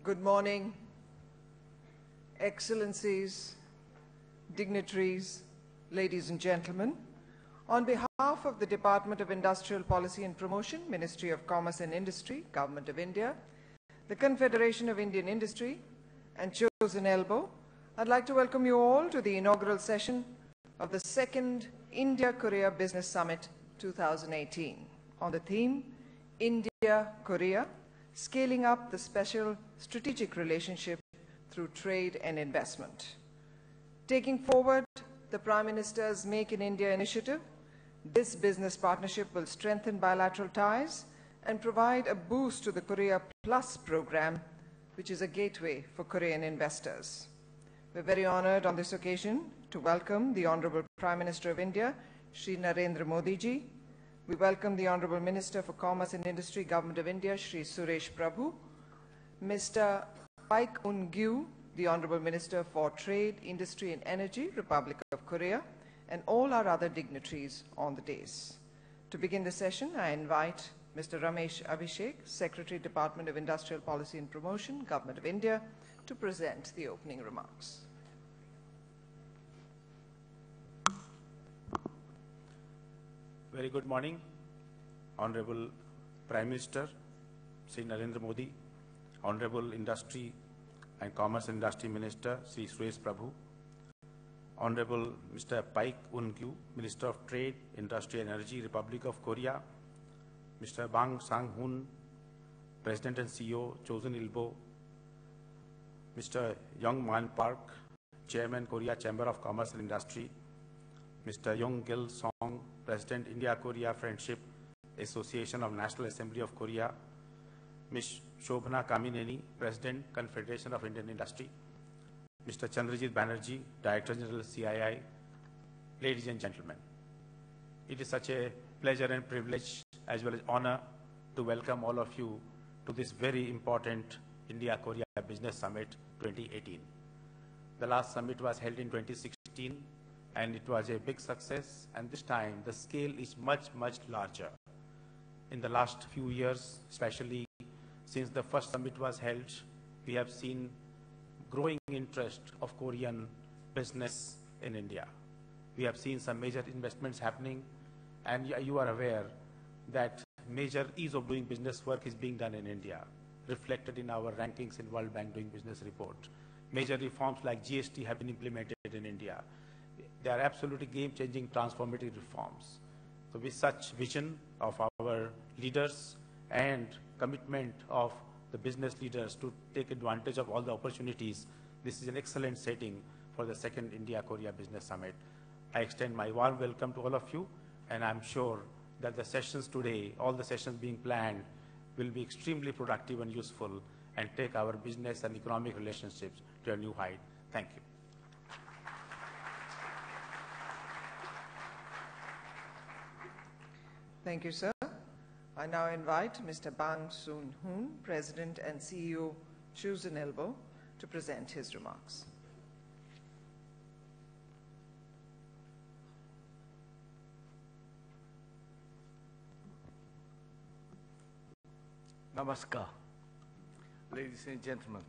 Good morning, Excellencies, dignitaries, ladies and gentlemen. On behalf of the Department of Industrial Policy and Promotion, Ministry of Commerce and Industry, Government of India, the Confederation of Indian Industry, and Chosen Elbow, I'd like to welcome you all to the inaugural session of the second India-Korea Business Summit 2018 on the theme India-Korea, Scaling Up the Special Strategic Relationship Through Trade and Investment. Taking forward the Prime Minister's Make in India initiative, this business partnership will strengthen bilateral ties and provide a boost to the Korea Plus program, which is a gateway for Korean investors. We're very honored on this occasion to welcome the Honorable Prime Minister of India, Shri Narendra Modi ji. We welcome the Honorable Minister for Commerce and Industry, Government of India, Shri Suresh Prabhu, Mr. Paik Un-gyu, the Honorable Minister for Trade, Industry and Energy, Republic of Korea, and all our other dignitaries on the dais. To begin the session, I invite Mr. Ramesh Abhishek, Secretary, Department of Industrial Policy and Promotion, Government of India, to present the opening remarks. Very good morning, Honorable Prime Minister, Shri Narendra Modi, Honorable Industry and Commerce and Industry Minister, Shri Suresh Prabhu, Honorable Mr. Paik Un-gyu, Minister of Trade, Industry and Energy, Republic of Korea, Mr. Bang Sang-hoon, President and CEO, Chosen Elbow, Mr. Young Man Park, Chairman, Korea Chamber of Commerce and Industry, Mr. Yong Gil Song, President, India-Korea Friendship Association of National Assembly of Korea, Ms. Shobhana Kamineni, President, Confederation of Indian Industry, Mr. Chandrajit Banerjee, Director General CII, ladies and gentlemen. It is such a pleasure and privilege as well as honor to welcome all of you to this very important India-Korea Business Summit 2018. The last summit was held in 2016 and it was a big success, and this time the scale is much, much larger. In the last few years, especially since the first summit was held, we have seen growing interest of Korean business in India. We have seen some major investments happening, and you are aware that major ease of doing business work is being done in India, reflected in our rankings in World Bank Doing Business report. Major reforms like GST have been implemented in India. They are absolutely game-changing, transformative reforms. So with such vision of our leaders and commitment of the business leaders to take advantage of all the opportunities, this is an excellent setting for the second India-Korea Business Summit. I extend my warm welcome to all of you, and I'm sure that the sessions today, all the sessions being planned, will be extremely productive and useful and take our business and economic relationships to a new height. Thank you. Thank you, sir. I now invite Mr. Bang Sang-hoon, President and CEO, Chosen Elbow, to present his remarks. Namaskar. Ladies and gentlemen,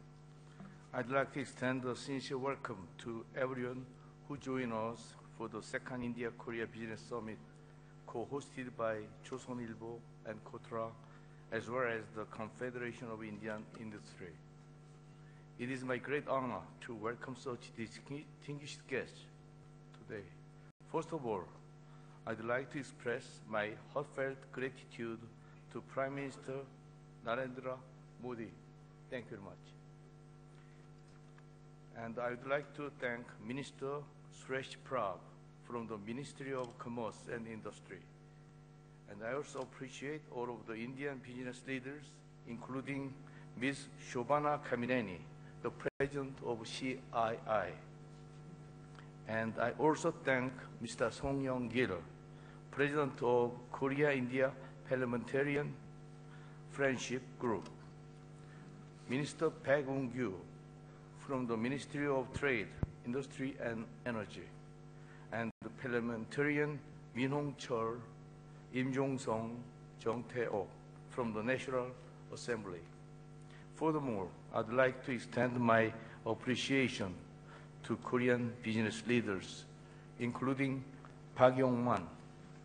I'd like to extend a sincere welcome to everyone who joined us for the second India-Korea Business Summit, co-hosted by Chosen Elbow and KOTRA, as well as the Confederation of Indian Industry. It is my great honor to welcome such distinguished guests today. First of all, I'd like to express my heartfelt gratitude to Prime Minister Narendra Modi. Thank you very much. And I would like to thank Minister Suresh Prabhu from the Ministry of Commerce and Industry. And I also appreciate all of the Indian business leaders, including Ms. Shobhana Kamineni, the President of CII. And I also thank Mr. Song Yong-gil, President of Korea-India Parliamentarian Friendship Group, Minister Paik Un-gyu from the Ministry of Trade, Industry and Energy, and the parliamentarian Min Hong-chul, Im Jong-sung, Jung Tae-ok from the National Assembly. Furthermore, I'd like to extend my appreciation to Korean business leaders, including Park Yong-man,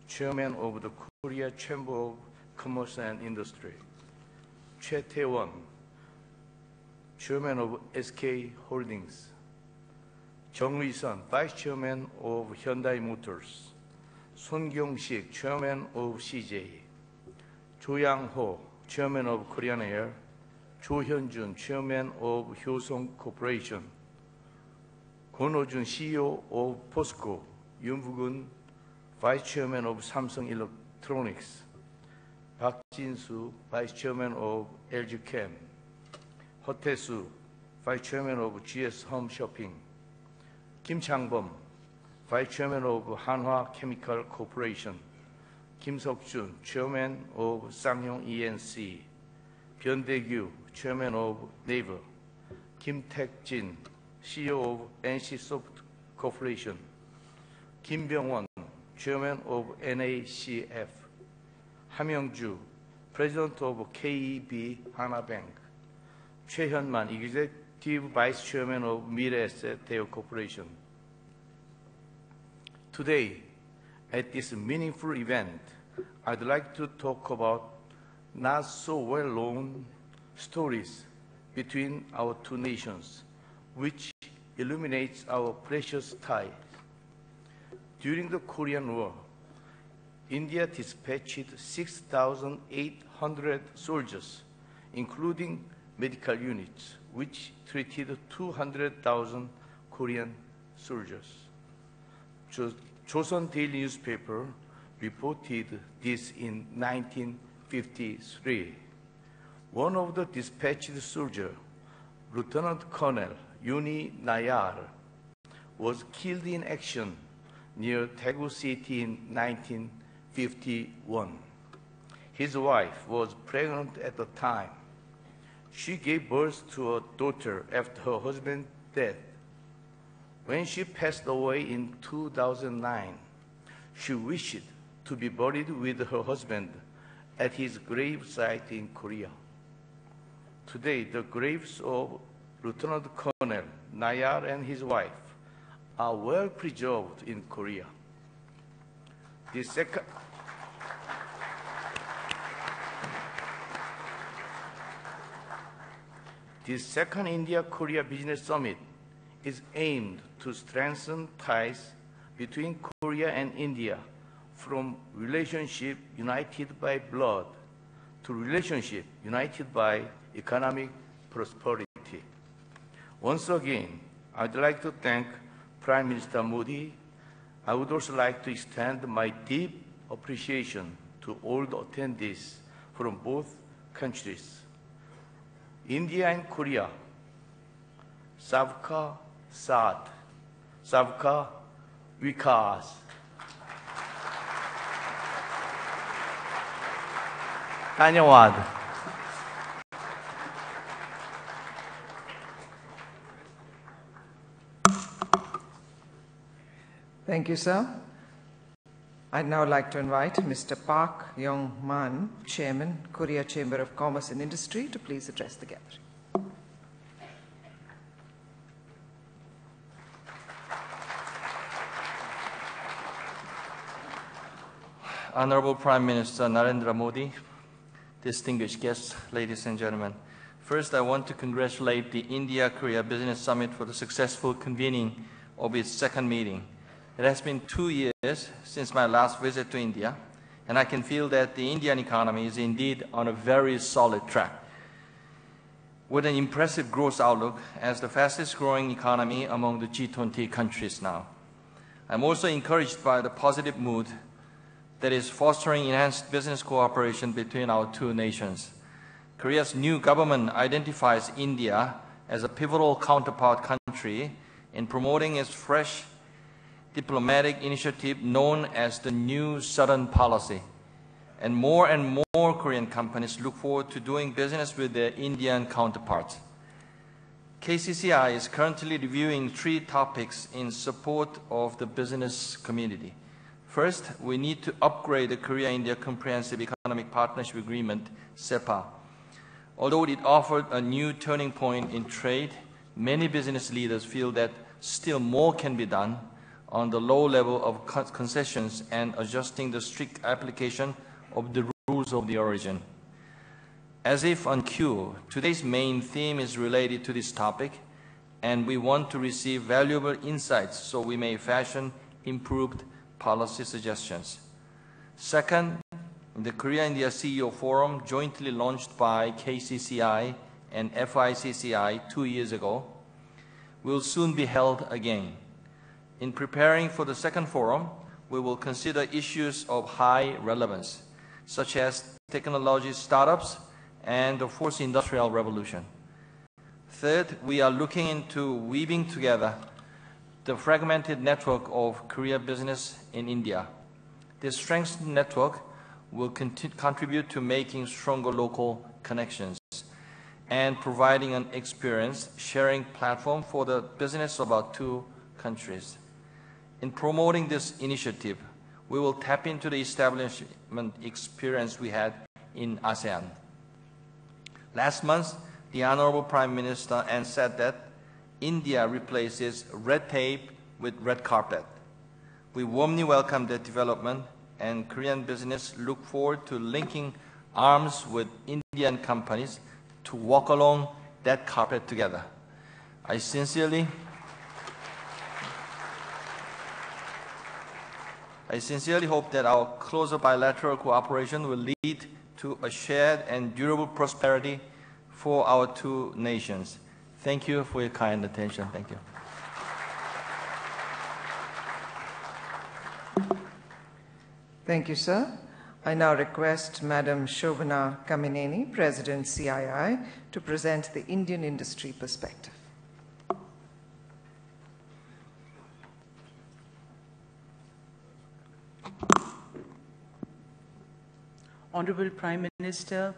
Chairman of the Korea Chamber of Commerce and Industry, Choi Tae-won, Chairman of SK Holdings, Jung Ri-sun, Vice Chairman of Hyundai Motors, Son Kyung-sik, Chairman of CJ, Jo Yang-ho, Chairman of Korean Air, Jo Hyun-jun, Chairman of Hyosung Corporation, Kwon Ho-jun, CEO of POSCO, Yoon Boo-gun, Vice Chairman of Samsung Electronics, Park Jin-soo, Vice Chairman of LG Chem, Ho Tae-soo, Vice Chairman of GS Home Shopping, Kim Chang-bom, Vice Chairman of Hanwha Chemical Corporation, Kim Seok-jun, Chairman of Ssangyong E&C, Byun Dae-gyu, Chairman of Naver, Kim Taek-jin, CEO of NC Soft Corporation, Kim Byung-won, Chairman of NACF, Ham Young-ju, President of KEB Hana Bank, Choi Hyun-man, Executive Vice Chairman of Mirae Asset Deo Corporation. Today, at this meaningful event, I'd like to talk about not so well-known stories between our two nations, which illuminates our precious ties. During the Korean War, India dispatched 6,800 soldiers, including medical units, which treated 200,000 Korean soldiers. Joseon Daily newspaper reported this in 1953. One of the dispatched soldiers, Lieutenant Colonel Yuni Nayar, was killed in action near Daegu City in 1951. His wife was pregnant at the time. She gave birth to a daughter after her husband's death. When she passed away in 2009, she wished to be buried with her husband at his grave site in Korea. Today, the graves of Lieutenant Colonel Nayar and his wife are well preserved in Korea. The second India-Korea Business Summit is aimed to strengthen ties between Korea and India from relationship united by blood to relationship united by economic prosperity. Once again, I'd like to thank Prime Minister Modi. I would also like to extend my deep appreciation to all the attendees from both countries. India and Korea, Sabka Saath, Sabka Vikas. Dhanyawad. Thank you, sir. I'd now like to invite Mr. Park Yong-man, Chairman, Korea Chamber of Commerce and Industry, to please address the gathering. Honorable Prime Minister Narendra Modi, distinguished guests, ladies and gentlemen. First, I want to congratulate the India-Korea Business Summit for the successful convening of its second meeting. It has been 2 years since my last visit to India, and I can feel that the Indian economy is indeed on a very solid track, with an impressive growth outlook as the fastest growing economy among the G20 countries now. I'm also encouraged by the positive mood that is fostering enhanced business cooperation between our two nations. Korea's new government identifies India as a pivotal counterpart country in promoting its fresh diplomatic initiative known as the New Southern Policy. And more Korean companies look forward to doing business with their Indian counterparts. KCCI is currently reviewing 3 topics in support of the business community. First, we need to upgrade the Korea-India Comprehensive Economic Partnership Agreement, SEPA. Although it offered a new turning point in trade, many business leaders feel that still more can be done on the low level of concessions and adjusting the strict application of the rules of the origin. As if on cue, today's main theme is related to this topic, and we want to receive valuable insights so we may fashion improved policy suggestions. Second, the Korea-India CEO Forum, jointly launched by KCCI and FICCI 2 years ago, will soon be held again. In preparing for the second forum, we will consider issues of high relevance, such as technology startups and the fourth industrial revolution. Third, we are looking into weaving together the fragmented network of Korea business in India. This strengthened network will contribute to making stronger local connections and providing an experience-sharing platform for the business of our two countries. In promoting this initiative, we will tap into the establishment experience we had in ASEAN. Last month, the Honorable Prime Minister said that India replaces red tape with red carpet. We warmly welcome that development, and Korean business look forward to linking arms with Indian companies to walk along that carpet together. I sincerely hope that our closer bilateral cooperation will lead to a shared and durable prosperity for our two nations. Thank you for your kind attention. Thank you. Thank you, sir. I now request Madam Shobhana Kamineni, President CII, to present the Indian industry perspective. Honorable Prime Minister,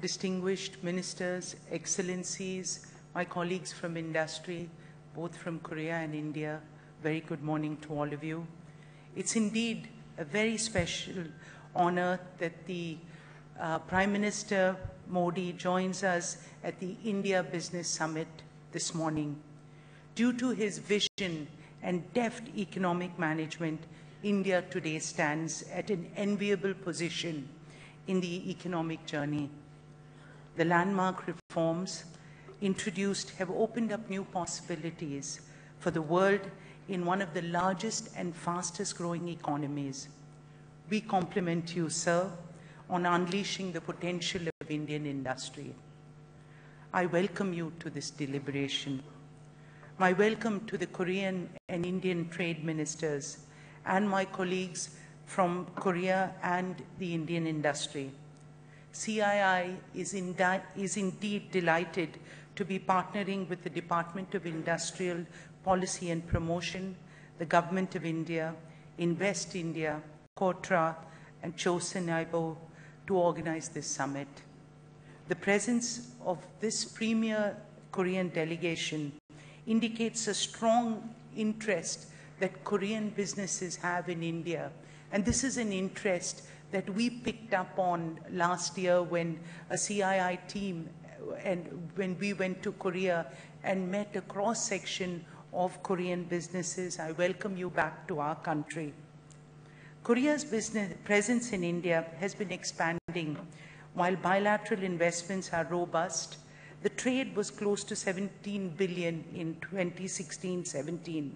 distinguished ministers, excellencies, my colleagues from industry, both from Korea and India, very good morning to all of you. It's indeed a very special honor that the Prime Minister Modi joins us at the India Business Summit this morning. Due to his vision and deft economic management, India today stands at an enviable position in the economic journey. The landmark reforms introduced have opened up new possibilities for the world in one of the largest and fastest growing economies. We compliment you, sir, on unleashing the potential of Indian industry. I welcome you to this deliberation. My welcome to the Korean and Indian trade ministers and my colleagues from Korea and the Indian industry. CII is indeed delighted to be partnering with the Department of Industrial Policy and Promotion, the Government of India, Invest India, Kotra, and Chosun Aibo to organize this summit. The presence of this premier Korean delegation indicates a strong interest that Korean businesses have in India. And this is an interest that we picked up on last year when a CII team and when we went to Korea and met a cross-section of Korean businesses. I welcome you back to our country. Korea's business presence in India has been expanding. While bilateral investments are robust, the trade was close to 17 billion in 2016-17.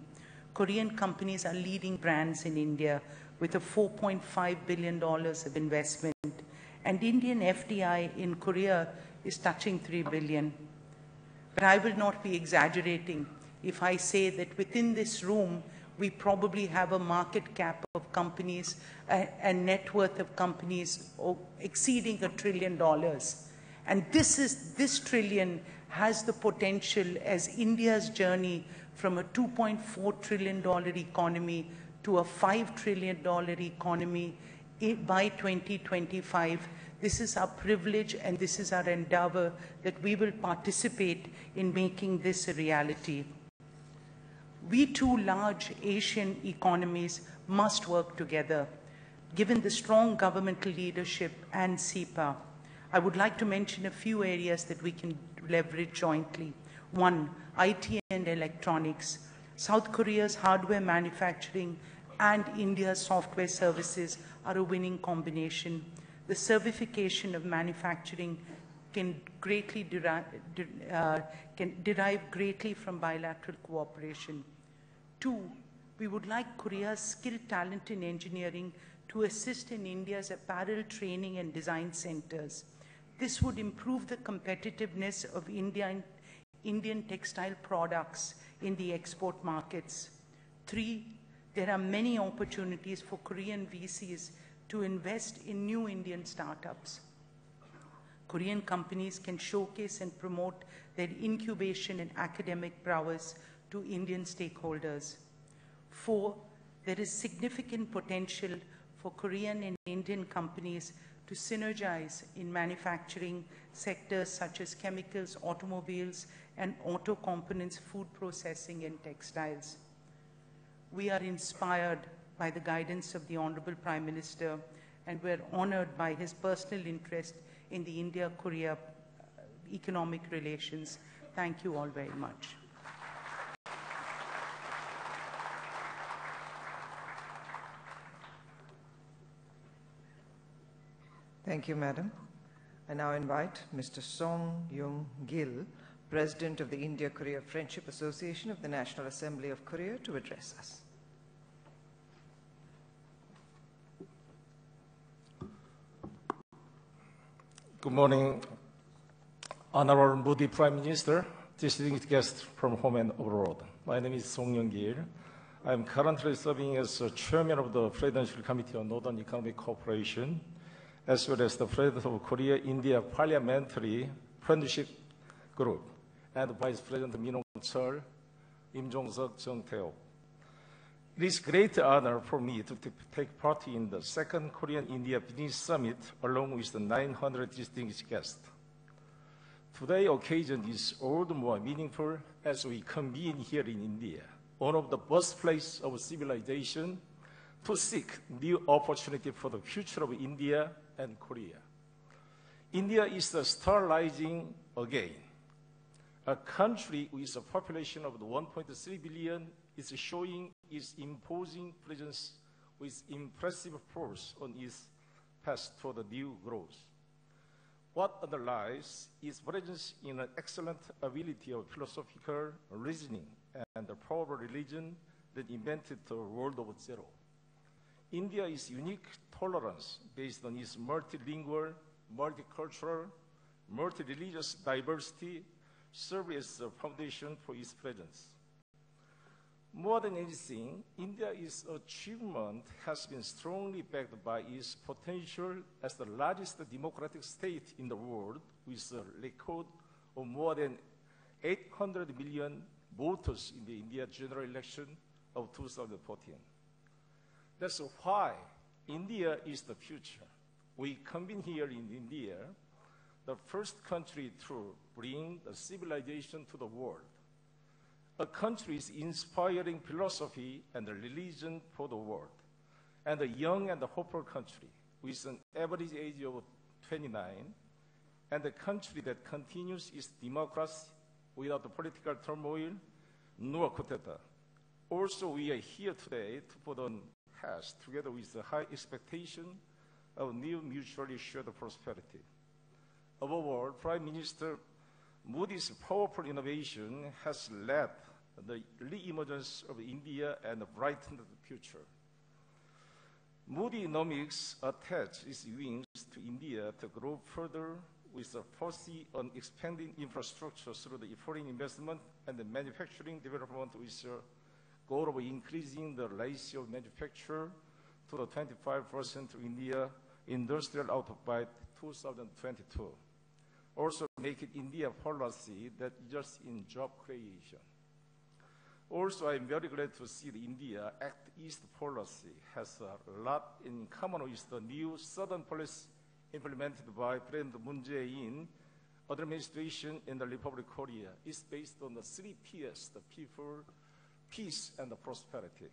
Korean companies are leading brands in India with a $4.5 billion of investment. And Indian FDI in Korea is touching 3 billion. But I will not be exaggerating if I say that within this room, we probably have a market cap of companies and net worth of companies exceeding $1 trillion. And this trillion has the potential as India's journey from a $2.4 trillion economy to a $5 trillion economy by 2025. This is our privilege and this is our endeavor that we will participate in making this a reality. We two large Asian economies must work together. Given the strong governmental leadership and CEPA, I would like to mention a few areas that we can leverage jointly. One, IT and electronics. South Korea's hardware manufacturing and India's software services are a winning combination. The certification of manufacturing can derive greatly from bilateral cooperation. Two, we would like Korea's skilled talent in engineering to assist in India's apparel training and design centers. This would improve the competitiveness of Indian textile products in the export markets. Three, there are many opportunities for Korean VCs to invest in new Indian startups. Korean companies can showcase and promote their incubation and academic prowess to Indian stakeholders. Four, there is significant potential for Korean and Indian companies to synergize in manufacturing sectors such as chemicals, automobiles, and auto components, food processing, and textiles. We are inspired by the guidance of the Honorable Prime Minister, and we're honored by his personal interest in the India-Korea economic relations. Thank you all very much. Thank you, Madam. I now invite Mr. Song Yung-gil, President of the India-Korea Friendship Association of the National Assembly of Korea, to address us. Good morning, Honorable Modi Prime Minister, distinguished guests from home and abroad. My name is Song Yung-gil. I am currently serving as Chairman of the Presidential Committee on Northern Economic Cooperation, as well as the President of Korea-India Parliamentary Friendship Group, and Vice President Min Hong-cheol, Im Jong-seok, Jung Tae-ok. It is a great honor for me to take part in the second Korean-India Business Summit along with the 900 distinguished guests. Today's occasion is all the more meaningful as we convene here in India, one of the birthplaces of civilization, to seek new opportunity for the future of India and Korea. India is the star rising again. A country with a population of 1.3 billion is showing its imposing presence with impressive force on its path toward new growth. What underlies its presence in an excellent ability of philosophical reasoning and the power of religion that invented the world of zero. India's unique tolerance based on its multilingual, multicultural, multi-religious diversity serves as the foundation for its presence. More than anything, India's achievement has been strongly backed by its potential as the largest democratic state in the world, with a record of more than 800 million voters in the India general election of 2014. That's why India is the future. We convene here in India, the first country to bring the civilization to the world. A country's inspiring philosophy and religion for the world, and a young and hopeful country with an average age of 29, and a country that continues its democracy without political turmoil nor coup d'etat. Also, we are here today to put on task together with the high expectation of new mutually shared prosperity. Above all, Prime Minister Modi's powerful innovation has led the re-emergence of India and brightened the future. Modinomics attached its wings to India to grow further with a policy on expanding infrastructure through the foreign investment and the manufacturing development with a goal of increasing the ratio of manufacture to the 25% of India industrial output by 2022. Also make India policy that results in job creation. Also, I'm very glad to see the India Act East policy has a lot in common with the new Southern policy implemented by President Moon Jae-in administration in the Republic of Korea. It's based on the 3 Ps, the people, peace, and the prosperity.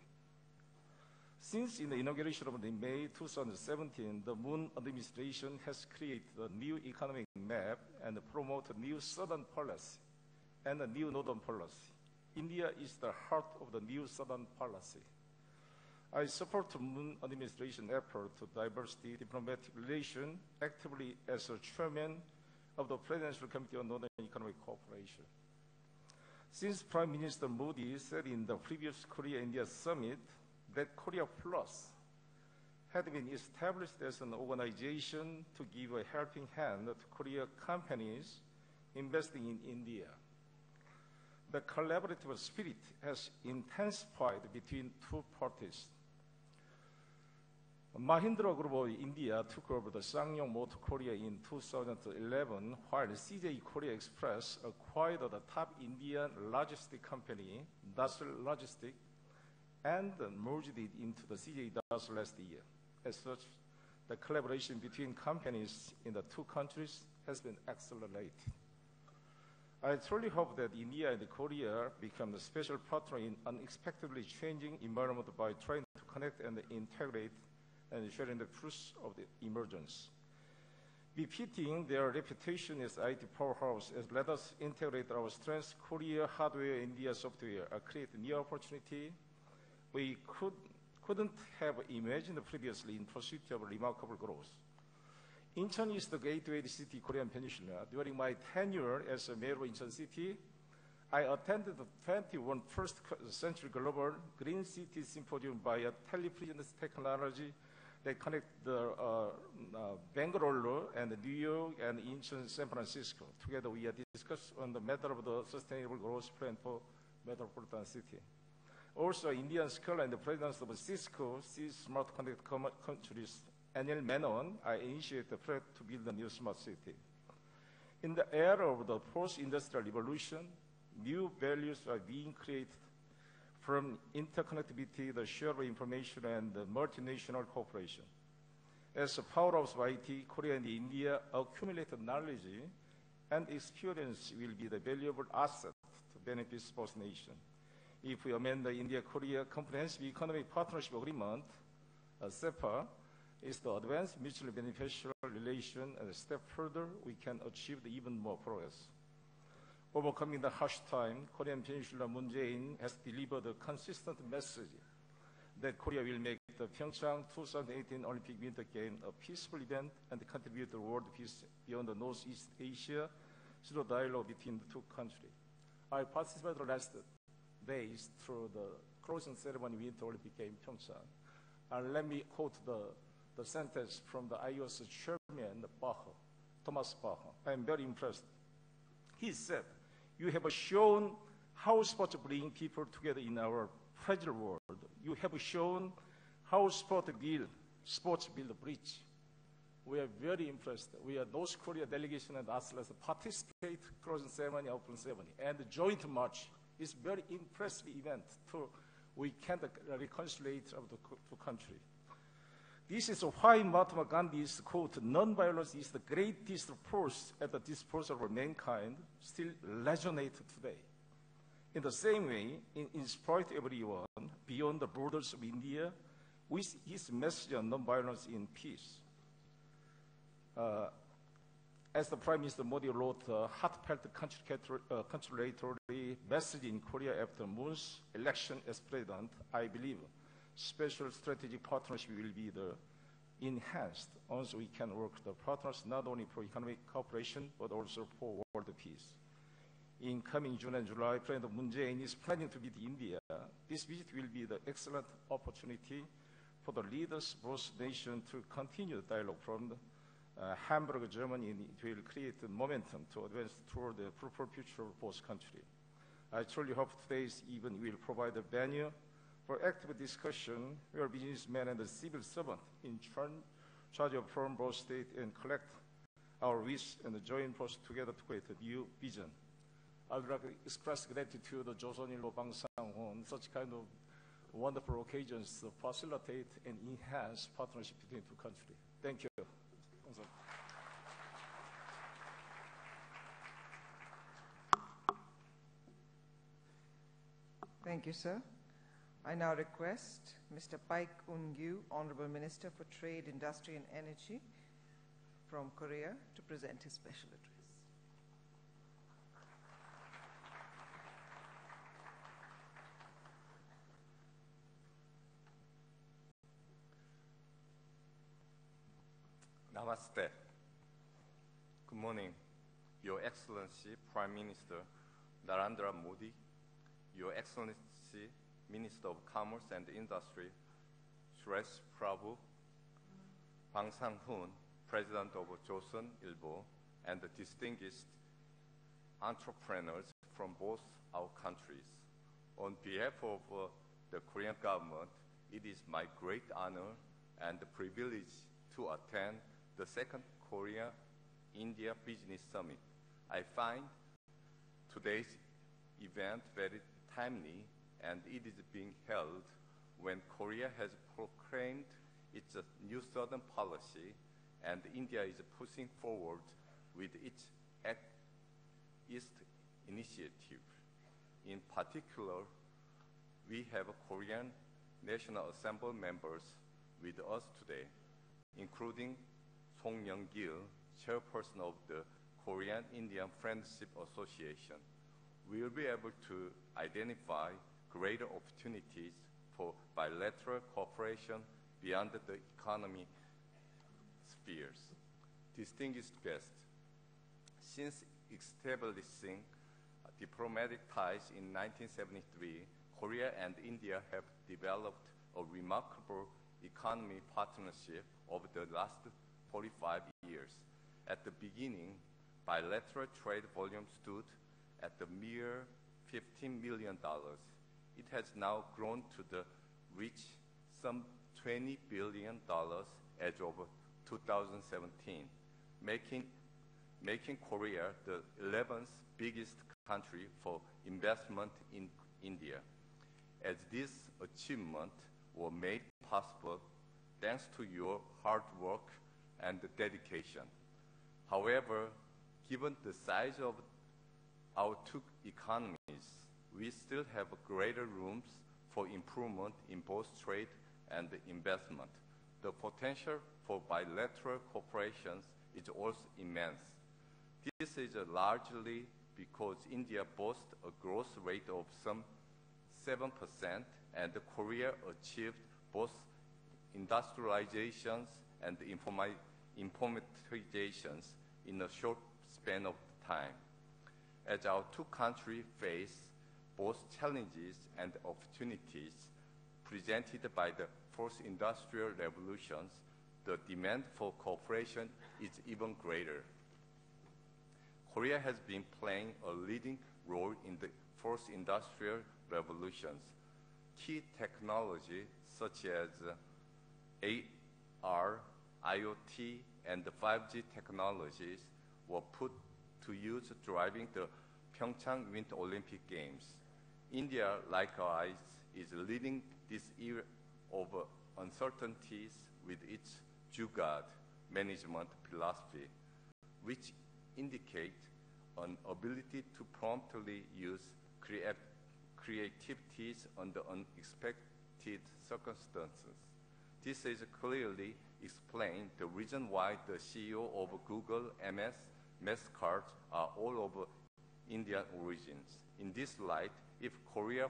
Since in the inauguration of in May 2017, the Moon administration has created a new economic map and promoted new Southern policy and a new Northern policy. India is the heart of the new Southern policy. I support the Moon administration effort to diversity diplomatic relations actively as a chairman of the Presidential Committee on Northern Economic Cooperation. Since Prime Minister Modi said in the previous Korea-India summit that Korea Plus had been established as an organization to give a helping hand to Korean companies investing in India. The collaborative spirit has intensified between two parties. Mahindra Group of India took over the Sangyong Motor Korea in 2011, while CJ Korea Express acquired the top Indian logistics company, Dassel Logistics, and merged it into the CJ Dassel last year. As such, the collaboration between companies in the two countries has been accelerated. I truly hope that India and Korea become a special partner in unexpectedly changing environment by trying to connect and integrate and sharing the fruits of the emergence. Befitting their reputation as IT powerhouse, as let us integrate our strengths, Korea hardware, India software, create new opportunity we couldn't have imagined previously in pursuit of remarkable growth. Incheon is the gateway city Korean Peninsula. During my tenure as a mayor of Incheon City, I attended the 21st First Century Global Green City Symposium by a telepresence technology that connect the Bangalore and New York and Incheon, San Francisco. Together we have discussed on the matter of the sustainable growth plan for metropolitan city. Also, Indian scholar and the president of Cisco, Smart Connect Countries, Anil Menon, I initiated the project to build a new smart city. In the era of the post-industrial revolution, new values are being created from interconnectivity, the share of information, and the multinational cooperation. As a powerhouse of IT, Korea and India accumulated knowledge and experience will be the valuable asset to benefit both nations. If we amend the India-Korea Comprehensive Economic Partnership Agreement, CEPA, is the advanced mutually beneficial relation, and a step further, we can achieve even more progress. Overcoming the harsh time, Korean Peninsula Moon Jae-in has delivered a consistent message that Korea will make the Pyeongchang 2018 Olympic Winter Games a peaceful event and contribute to world peace beyond the Northeast Asia through dialogue between the two countries. I participated last days through the closing ceremony Winter Olympic Games Pyeongchang. Let me quote the sentence from the IOC chairman, Thomas Bach. I am very impressed. He said, "You have shown how sports bring people together in our fragile world. You have shown how sports build a bridge." We are very impressed. We are North Korea delegation and athletes participate closing ceremony, open ceremony, and the joint march is very impressive event to we can reconciliate of the two countries. This is why Mahatma Gandhi's quote, "Non-violence is the greatest force at the disposal of mankind," still resonates today. In the same way, it inspired everyone beyond the borders of India with his message on non-violence in peace. As the Prime Minister Modi wrote a heartfelt congratulatory message in Korea after Moon's election as president, I believe special strategic partnership will be enhanced once we can work with the partners not only for economic cooperation but also for world peace. In coming June and July, President Moon Jae-in is planning to visit India. This visit will be the excellent opportunity for the leaders of both nations to continue the dialogue from Hamburg, Germany. It will create momentum to advance toward the fruitful future of both countries. I truly hope today's event will provide a venue for active discussion where businessmen and the civil servant in charge of from both states and collect our wish and join forces together to create a new vision. I would like to express gratitude to 조선일보 방송은 such kind of wonderful occasions to facilitate and enhance partnership between two countries. Thank you. Thank you, sir. I now request Mr. Paik Un-gyu, Honorable Minister for Trade, Industry and Energy from Korea, to present his special address. Namaste. Good morning, Your Excellency Prime Minister Narendra Modi, Your Excellency Minister of Commerce and Industry Suresh Prabhu, Bang Sang-hoon, President of Joseon Ilbo, and the distinguished entrepreneurs from both our countries. On behalf of the Korean government, it is my great honor and privilege to attend the second Korea-India Business Summit. I find today's event very timely, and it is being held when Korea has proclaimed its new Southern policy and India is pushing forward with its Act East initiative. In particular, we have Korean National Assembly members with us today, including Song Young-gil, chairperson of the Korean-Indian Friendship Association. We will be able to identify greater opportunities for bilateral cooperation beyond the economy spheres. Distinguished guests, since establishing diplomatic ties in 1973, Korea and India have developed a remarkable economic partnership over the last 45 years. At the beginning, bilateral trade volume stood at the mere $15 million. It has now grown to reach some $20 billion as of 2017, making Korea the 11th biggest country for investment in India. As this achievement was made possible thanks to your hard work and dedication. However, given the size of our two economies, we still have greater rooms for improvement in both trade and investment. The potential for bilateral cooperation is also immense. This is largely because India boasts a growth rate of some 7%, and Korea achieved both industrializations and informatizations in a short span of time. As our two countries face both challenges and opportunities presented by the fourth industrial revolutions, the demand for cooperation is even greater. Korea has been playing a leading role in the fourth industrial revolutions. Key technology such as AR, IoT, and 5G technologies were put to use driving the Pyeongchang Winter Olympic Games. India, likewise, is leading this era of uncertainties with its Jugaad management philosophy, which indicate an ability to promptly use creativities under unexpected circumstances. This is clearly explained the reason why the CEO of Google MS Mastercard are all of Indian origins. In this light, if Korea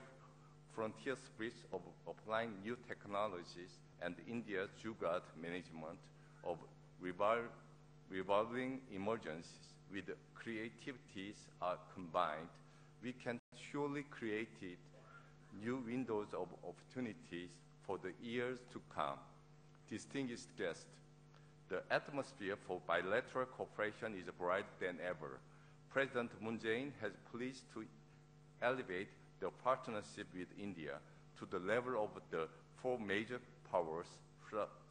frontier spirit of applying new technologies and India's Jugaad management of revolving emergencies with creativities are combined, we can surely create new windows of opportunities for the years to come. Distinguished guests, the atmosphere for bilateral cooperation is brighter than ever. President Moon Jae-in has pleased to elevate the partnership with India to the level of the four major powers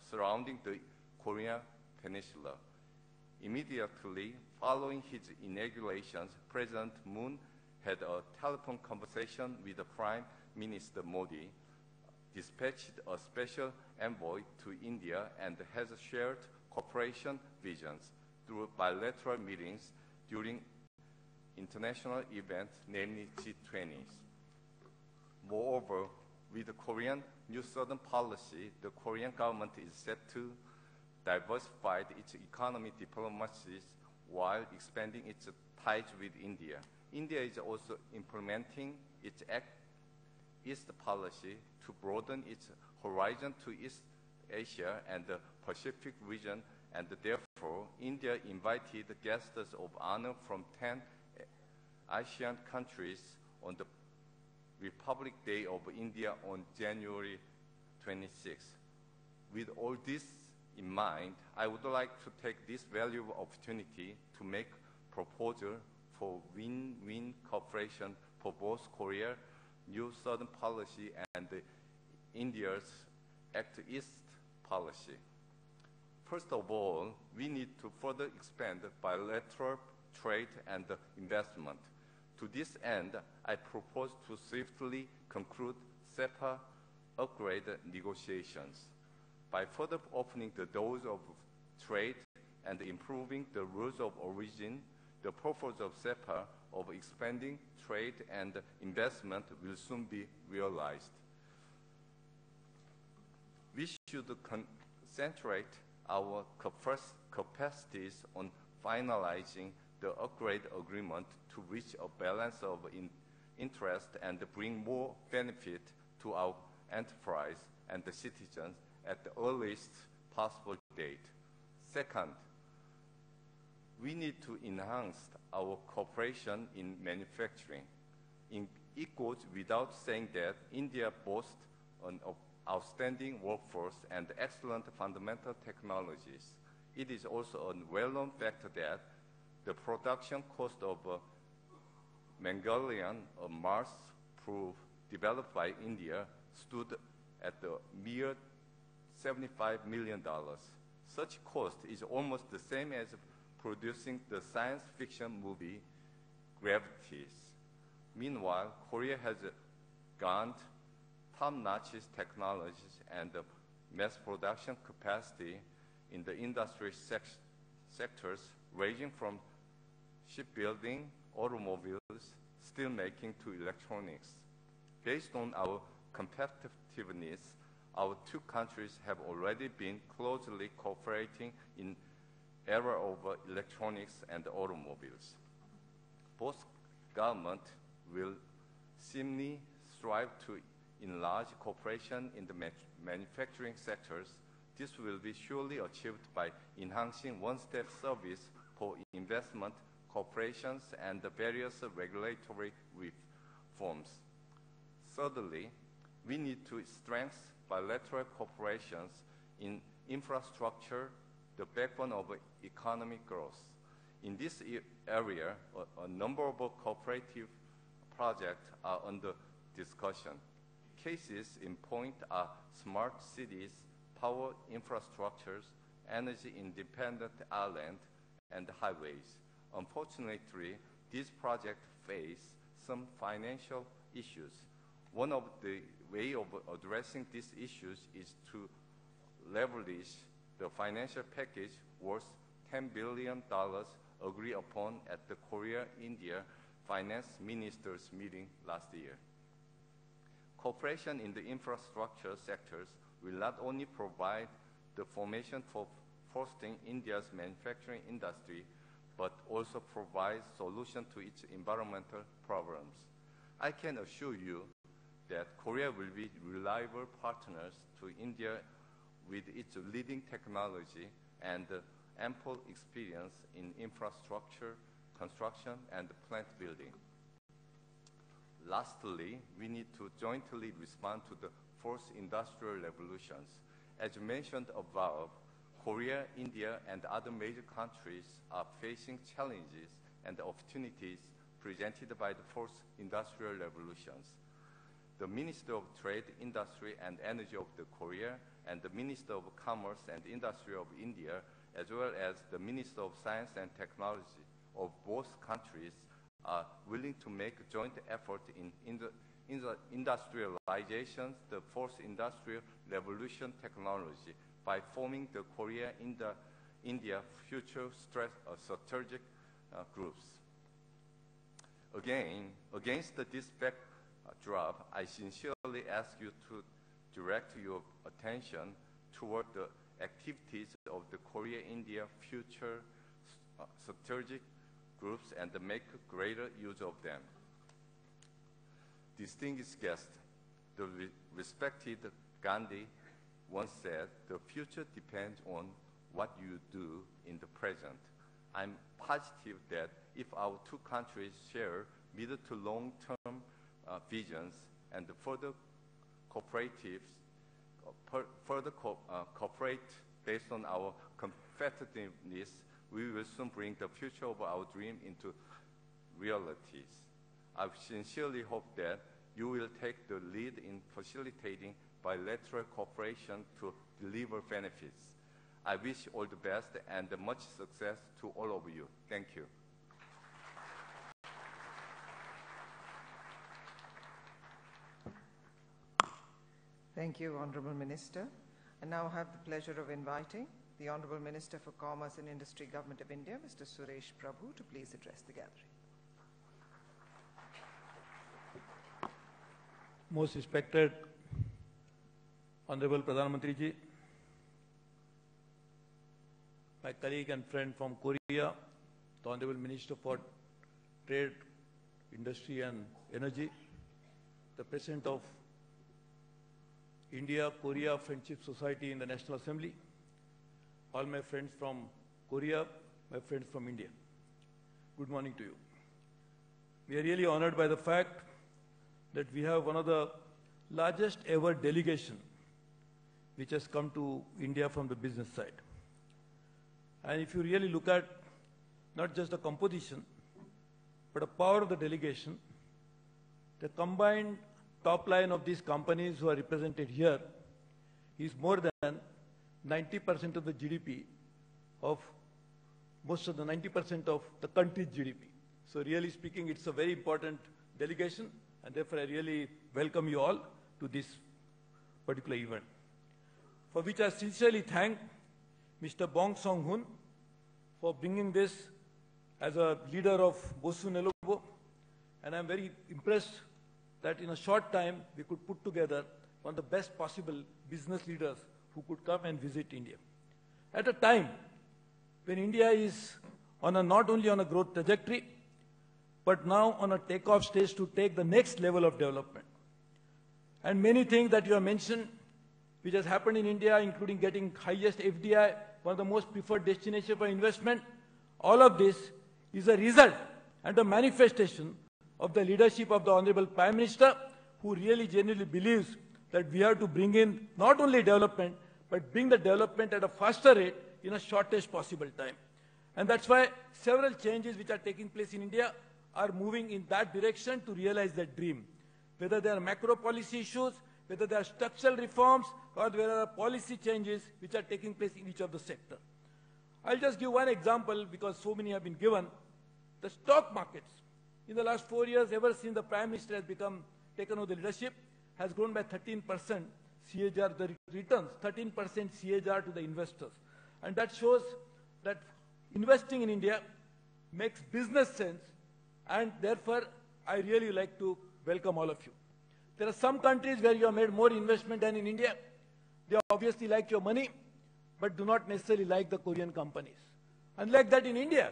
surrounding the Korean Peninsula. Immediately following his inauguration, President Moon had a telephone conversation with the Prime Minister Modi, dispatched a special envoy to India, and has shared cooperation visions through bilateral meetings during international events, namely G20s. Moreover, With the Korean New Southern Policy, the Korean government is set to diversify its economic diplomacies while expanding its ties with India. India is also implementing its Act East policy to broaden its horizon to East Asia and the Pacific region, and therefore India invited guests of honor from 10 ASEAN countries on the Republic Day of India on January 26. With all this in mind, I would like to take this valuable opportunity to make proposal for win-win cooperation for both Korea, New Southern Policy, and India's Act East policy. First of all, we need to further expand bilateral trade and investment. To this end, I propose to swiftly conclude SEPA upgrade negotiations. By further opening the doors of trade and improving the rules of origin, the purpose of SEPA of expanding trade and investment will soon be realized. We should concentrate our capacities on finalizing the upgrade agreement to reach a balance of interest and bring more benefit to our enterprise and the citizens at the earliest possible date. Second, we need to enhance our cooperation in manufacturing. It goes without saying that India boasts an outstanding workforce and excellent fundamental technologies. It is also a well-known fact that the production cost of Mongolian, a Mars-proof developed by India, stood at the mere $75 million. Such cost is almost the same as producing the science fiction movie Gravities. Meanwhile, Korea has garnered top-notch technologies and mass production capacity in the industry sectors ranging from shipbuilding, automobiles, steelmaking to electronics. Based on our competitiveness, our two countries have already been closely cooperating in era of electronics and automobiles. Both governments will seemingly strive to enlarge cooperation in the manufacturing sectors. This will be surely achieved by enhancing one-step service for investment, corporations, and the various regulatory reforms. Thirdly, we need to strengthen bilateral cooperations in infrastructure, the backbone of economic growth. In this area, a number of cooperative projects are under discussion. Cases in point are smart cities, power infrastructures, energy-independent island, and highways. Unfortunately, these projects face some financial issues. One of the ways of addressing these issues is to leverage the financial package worth $10 billion agreed upon at the Korea-India Finance Ministers meeting last year. Cooperation in the infrastructure sectors will not only provide the formation for fostering India's manufacturing industry, but also provide solutions to its environmental problems. I can assure you that Korea will be reliable partners to India with its leading technology and ample experience in infrastructure, construction, and plant building. Lastly, we need to jointly respond to the fourth industrial revolutions. As mentioned above, Korea, India, and other major countries are facing challenges and opportunities presented by the fourth industrial revolutions. The Minister of Trade, Industry, and Energy of the Korea and the Minister of Commerce and Industry of India, as well as the Minister of Science and Technology of both countries, are willing to make a joint effort in industrialization, the fourth industrial revolution technology, by forming the Korea-India Future Strategic Groups. Again, against this drop, I sincerely ask you to direct your attention toward the activities of the Korea-India future strategic groups and make greater use of them. Distinguished guests, the respected Gandhi once said, "The future depends on what you do in the present." I'm positive that if our two countries share mid to long-term visions and further cooperate based on our competitiveness, we will soon bring the future of our dream into realities. I sincerely hope that you will take the lead in facilitating bilateral cooperation to deliver benefits. I wish all the best and much success to all of you. Thank you. Thank you, Honourable Minister. I now have the pleasure of inviting the Honourable Minister for Commerce and Industry, Government of India, Mr. Suresh Prabhu, to please address the gathering. Most respected Honorable Pradhan Mantri Ji, my colleague and friend from Korea, the Honorable Minister for Trade, Industry and Energy, the President of India-Korea Friendship Society in the National Assembly, all my friends from Korea, my friends from India. Good morning to you. We are really honored by the fact that we have one of the largest ever delegation which has come to India from the business side. And if you really look at not just the composition, but the power of the delegation, the combined top line of these companies who are represented here is more than 90% of the GDP of most of the 90% of the country's GDP. So really speaking, it's a very important delegation, and therefore I really welcome you all to this particular event, for which I sincerely thank Mr. Bong Song-hun for bringing this as a leader of Bosu Nelobo, and I'm very impressed that in a short time we could put together one of the best possible business leaders who could come and visit India. At a time when India is not only on a growth trajectory, but now on a takeoff stage to take the next level of development. And many things that you have mentioned, which has happened in India, including getting highest FDI, one of the most preferred destinations for investment, all of this is a result and a manifestation of the leadership of the Honorable Prime Minister, who really genuinely believes that we have to bring in not only development, but bring the development at a faster rate in a shortest possible time. And that's why several changes which are taking place in India are moving in that direction to realize that dream. Whether there are macro policy issues, whether there are structural reforms, or there are policy changes which are taking place in each of the sector. I'll just give one example because so many have been given. The stock markets in the last 4 years, ever since the Prime Minister has taken over the leadership, has grown by 13% CAGR, the returns, 13% CAGR to the investors. And that shows that investing in India makes business sense, and therefore I really like to welcome all of you. There are some countries where you have made more investment than in India. They obviously like your money, but do not necessarily like the Korean companies. Unlike that in India,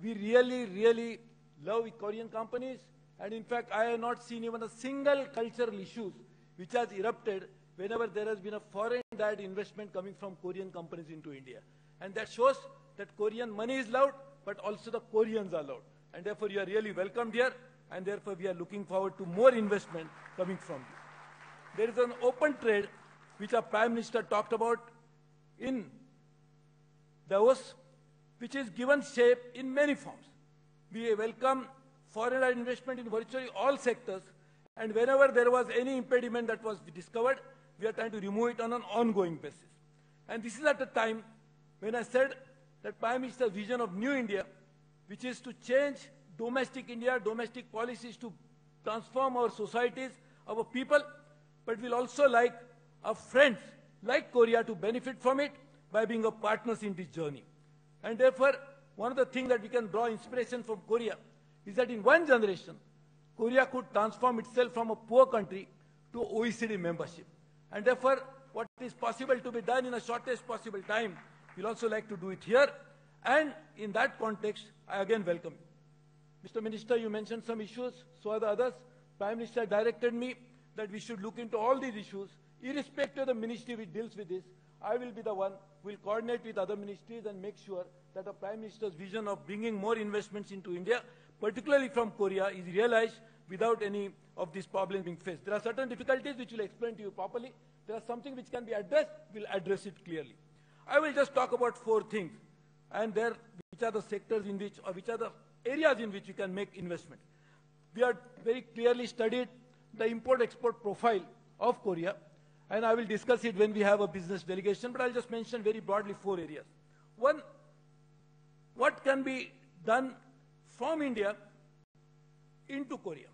we really, really love Korean companies, and in fact, I have not seen even a single cultural issue which has erupted whenever there has been a foreign direct investment coming from Korean companies into India. And that shows that Korean money is loved, but also the Koreans are loved. And therefore, you are really welcomed here, and therefore, we are looking forward to more investment coming from you. There is an open trade which our Prime Minister talked about in Davos, which is given shape in many forms. We welcome foreign direct investment in virtually all sectors, and whenever there was any impediment that was discovered, we are trying to remove it on an ongoing basis. And this is at a time when I said that Prime Minister's vision of New India, which is to change domestic India, domestic policies to transform our societies, our people, but we'll also like our friends like Korea to benefit from it by being a partners in this journey. And therefore, one of the things that we can draw inspiration from Korea is that in one generation, Korea could transform itself from a poor country to OECD membership. And therefore, what is possible to be done in the shortest possible time, we'll also like to do it here. And in that context, I again welcome you. Mr. Minister, you mentioned some issues, so are the others. Prime Minister directed me that we should look into all these issues, irrespective of the ministry which deals with this. I will be the one who will coordinate with other ministries and make sure that the Prime Minister's vision of bringing more investments into India, particularly from Korea, is realized without any of these problems being faced. There are certain difficulties which will explain to you properly. There are something which can be addressed, we'll address it clearly. I will just talk about 4 things, and there, which are the sectors in which, or which are the areas in which you can make investment. We have very clearly studied the import-export profile of Korea, and I will discuss it when we have a business delegation, but I'll just mention very broadly 4 areas. One, what can be done from India into Korea?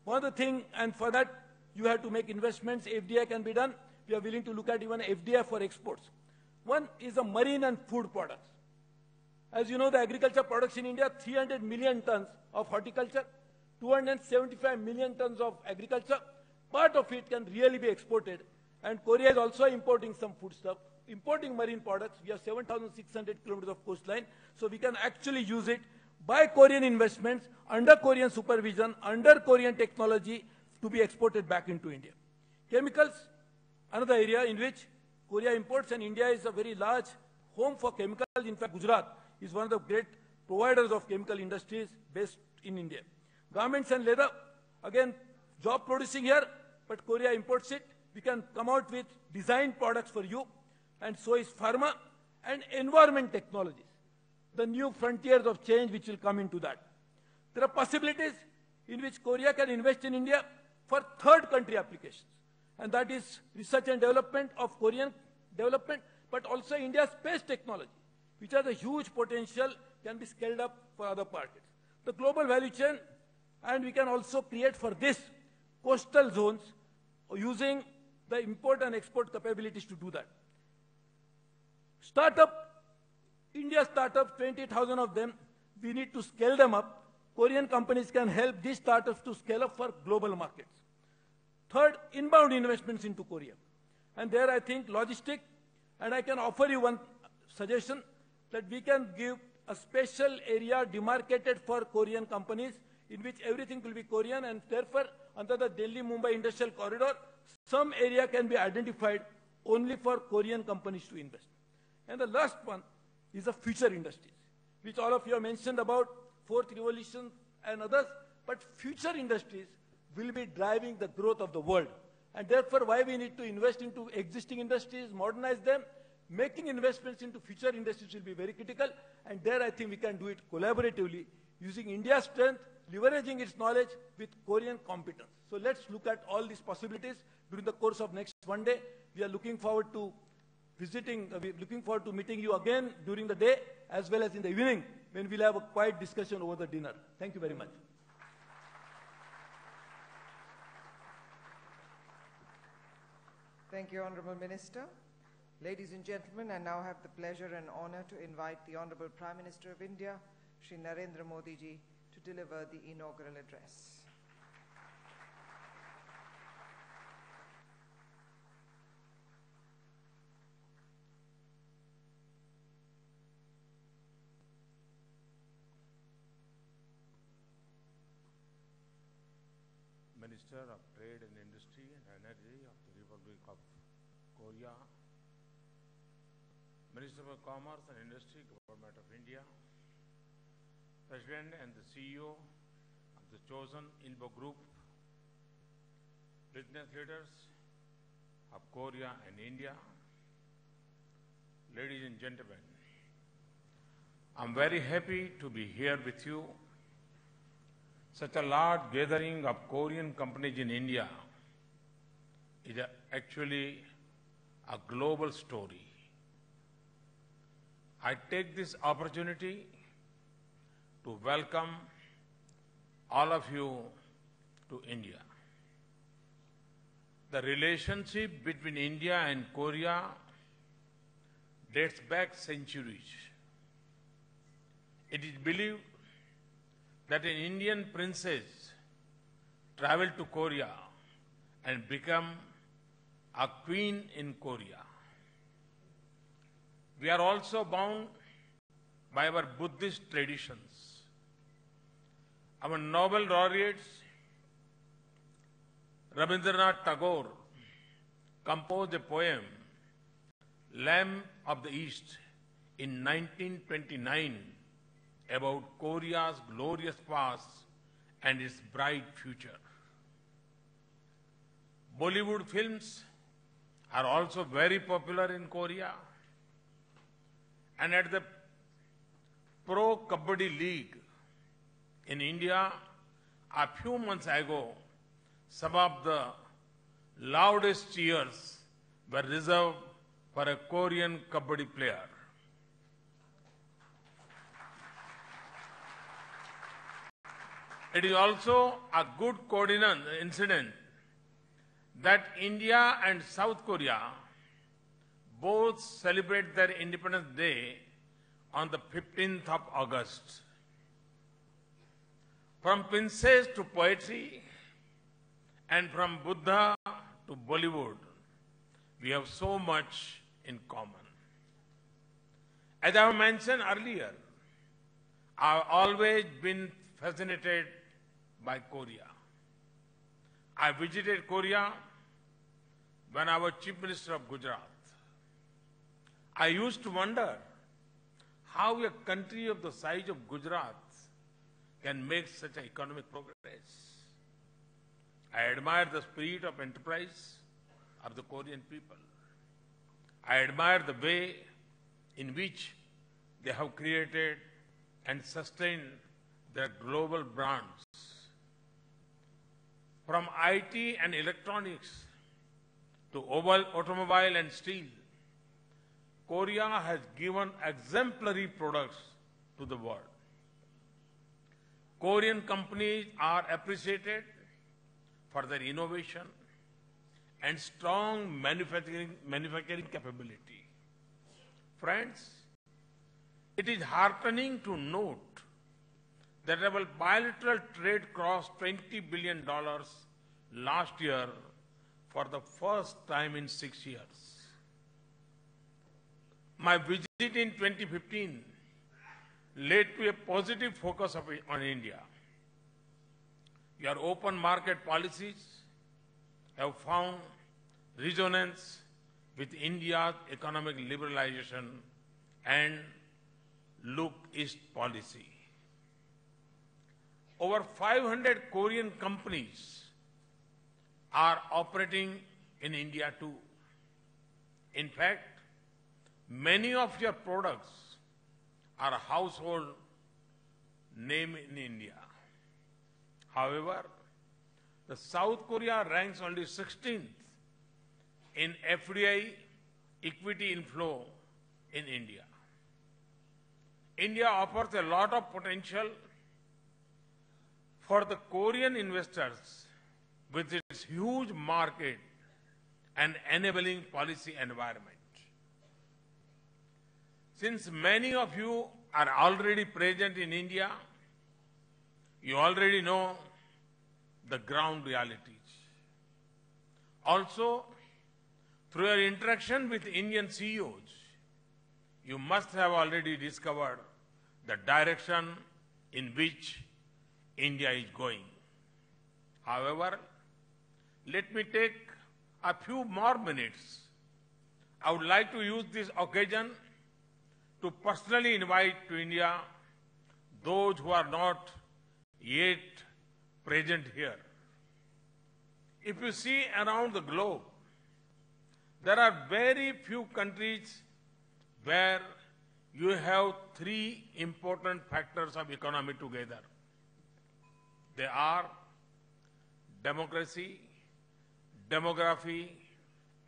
One of the things, and for that, you have to make investments, FDI can be done. We are willing to look at even FDI for exports. One is the marine and food products. As you know, the agriculture products in India, 300 million tons of horticulture, 275 million tons of agriculture. Part of it can really be exported. And Korea is also importing some foodstuff, importing marine products. We have 7,600 kilometers of coastline, so we can actually use it by Korean investments, under Korean supervision, under Korean technology, to be exported back into India. Chemicals, another area in which Korea imports, and India is a very large home for chemicals. In fact, Gujarat is one of the great providers of chemical industries based in India. Garments and leather, again, job producing here, but Korea imports it. We can come out with designed products for you, and so is pharma and environment technologies, the new frontiers of change which will come into that. There are possibilities in which Korea can invest in India for third country applications, and that is research and development of Korean development, but also India's space technology, which has a huge potential, can be scaled up for other markets. The global value chain, and we can also create for this coastal zones using the import and export capabilities to do that. Startup, India startups, 20,000 of them, we need to scale them up. Korean companies can help these startups to scale up for global markets. Third, inbound investments into Korea. And there I think logistic, and I can offer you one suggestion, that we can give a special area demarcated for Korean companies in which everything will be Korean, and therefore under the Delhi-Mumbai Industrial Corridor, some area can be identified only for Korean companies to invest. And the last one is the future industries, which all of you have mentioned about, fourth revolution and others, but future industries will be driving the growth of the world. And therefore, why we need to invest into existing industries, modernize them, making investments into future industries will be very critical, and there I think we can do it collaboratively, using India's strength, leveraging its knowledge with Korean competence. So let's look at all these possibilities during the course of next one day. We are looking forward to meeting you again during the day, as well as in the evening, when we'll have a quiet discussion over the dinner. Thank you very much. Thank you, Honorable Minister. Ladies and gentlemen, I now have the pleasure and honor to invite the Honorable Prime Minister of India, Shri Narendra Modi ji, to deliver the inaugural address. Minister of Trade and Industry and Energy of the Republic of Korea, Minister for Commerce and Industry, Government of India, President and the CEO of the chosen INBO Group, business leaders of Korea and India, ladies and gentlemen, I'm very happy to be here with you. Such a large gathering of Korean companies in India is actually a global story. I take this opportunity to welcome all of you to India. The relationship between India and Korea dates back centuries. It is believed that an Indian princess travel to Korea and become a queen in Korea. We are also bound by our Buddhist traditions. Our Nobel laureates, Rabindranath Tagore, composed a poem, Lamp of the East, in 1929 about Korea's glorious past and its bright future. Bollywood films are also very popular in Korea. And at the Pro Kabaddi League in India, a few months ago, some of the loudest cheers were reserved for a Korean Kabaddi player. It is also a good incident that India and South Korea both celebrate their Independence Day on the 15th of August. From princess to poetry and from Buddha to Bollywood, we have so much in common. As I mentioned earlier, I've always been fascinated by Korea. I visited Korea when I was Chief Minister of Gujarat. I used to wonder how a country of the size of Gujarat can make such economic progress. I admire the spirit of enterprise of the Korean people. I admire the way in which they have created and sustained their global brands. From IT and electronics to automobile and steel, Korea has given exemplary products to the world. Korean companies are appreciated for their innovation and strong manufacturing capability. Friends, it is heartening to note that our bilateral trade crossed $20 billion last year for the first time in 6 years. My visit in 2015 led to a positive focus on India. Your open market policies have found resonance with India's economic liberalization and Look East policy. Over 500 Korean companies are operating in India too. In fact, many of your products are a household name in India. However, the South Korea ranks only 16th in FDI equity inflow in India. India offers a lot of potential for the Korean investors with its huge market and enabling policy environment. Since many of you are already present in India, you already know the ground realities. Also, through your interaction with Indian CEOs, you must have already discovered the direction in which India is going. However, let me take a few more minutes. I would like to use this occasion to personally invite to India those who are not yet present here. If you see around the globe, there are very few countries where you have three important factors of economy together. They are democracy, demography,